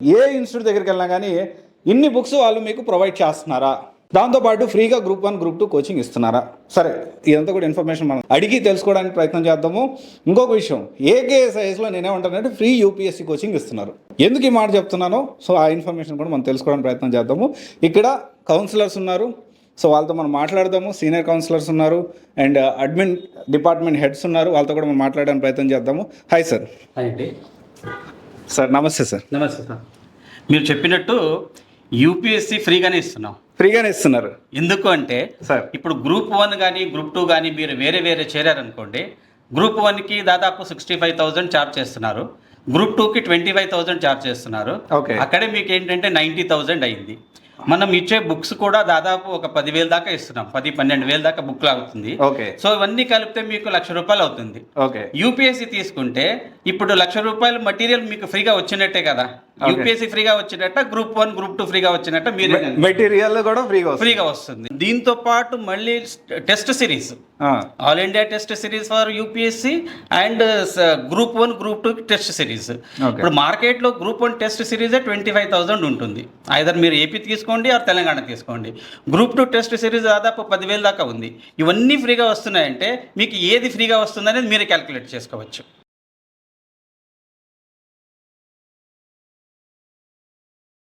ఏ institute దగ్గరికి వెళ్ళినా కానీ ఇన్ని బుక్స్ వాళ్ళు మీకు ప్రొవైడ్ చేస్తున్నారా, దాంతోపాటు ఫ్రీగా గ్రూప్ 1 గ్రూప్ 2 కోచింగ్ ఇస్తున్నారా? సరే, ఇదంతా కూడా ఇన్ఫర్మేషన్ మనం అడిగి తెలుసుకోవడానికి ప్రయత్నం చేద్దాము. ఇంకొక విషయం, ఏకేఎస్ఐఎస్లో నేనేమంటానంటే ఫ్రీ యూపీఎస్సీ కోచింగ్ ఇస్తున్నారు. ఎందుకు ఈ మాట చెప్తున్నానో సో ఆ ఇన్ఫర్మేషన్ కూడా మనం తెలుసుకోవడానికి ప్రయత్నం చేద్దాము. ఇక్కడ కౌన్సిలర్స్ ఉన్నారు, సో వాళ్ళతో మనం మాట్లాడదాము. సీనియర్ కౌన్సిలర్స్ ఉన్నారు అండ్ అడ్మిన్ డిపార్ట్మెంట్ హెడ్స్ ఉన్నారు, వాళ్ళతో కూడా మనం మాట్లాడడానికి ప్రయత్నం చేద్దాము. Hi sir. హాయ్ అండి. సార్ నమస్తే సార్. నమస్తే సార్. మీరు చెప్పినట్టు యూపీఎస్సీ ఫ్రీగానే ఇస్తున్నాం. ఫ్రీగానే ఇస్తున్నారు. ఎందుకు అంటే సార్ ఇప్పుడు గ్రూప్ 1 కానీ గ్రూప్ 2 కానీ మీరు వేరే చేరారనుకోండి, గ్రూప్ 1కి దాదాపు 65,000 ఛార్జ్ చేస్తున్నారు, గ్రూప్ 2కి 25,000 ఛార్జ్ చేస్తున్నారు. ఓకే. అక్కడే మీకు ఏంటంటే 90,000 అయింది. మనం ఇచ్చే బుక్స్ కూడా దాదాపు ఒక 10,000 దాకా ఇస్తున్నాం, 10-12,000 దాకా బుక్ అవుతుంది. ఓకే. సో ఇవన్నీ కలిపితే మీకు ₹1,00,000 అవుతుంది. ఓకే. యూపీఎస్సీ తీసుకుంటే ఇప్పుడు ₹1,00,000 మెటీరియల్ మీకు ఫ్రీగా వచ్చినట్టే కదా. యూపీఎస్సీ ఫ్రీగా వచ్చినట్ట, గ్రూప్ 1 గ్రూప్ 2 ఫ్రీగా వచ్చినట్ట, మీరు మెటీరియల్ కూడా ఫ్రీగా వస్తుంది. దీంతో పాటు మళ్ళీ test series, all India test series for UPSC and group 1 group 2 test series. ఇప్పుడు మార్కెట్లో గ్రూప్ 1 టెస్ట్ సిరీస్ 25,000 ఉంటుంది. ఐదర్ మీరు ఏపీ తీసుకోండి ఆర్ తెలంగాణ తీసుకోండి. గ్రూప్ 2 టెస్ట్ సిరీస్ దాదాపు 10,000 దాకా ఉంది. ఇవన్నీ ఫ్రీగా వస్తున్నాయంటే మీకు ఏది ఫ్రీగా వస్తుంది అనేది మీరు క్యాలిక్యులేట్ చేసుకోవచ్చు.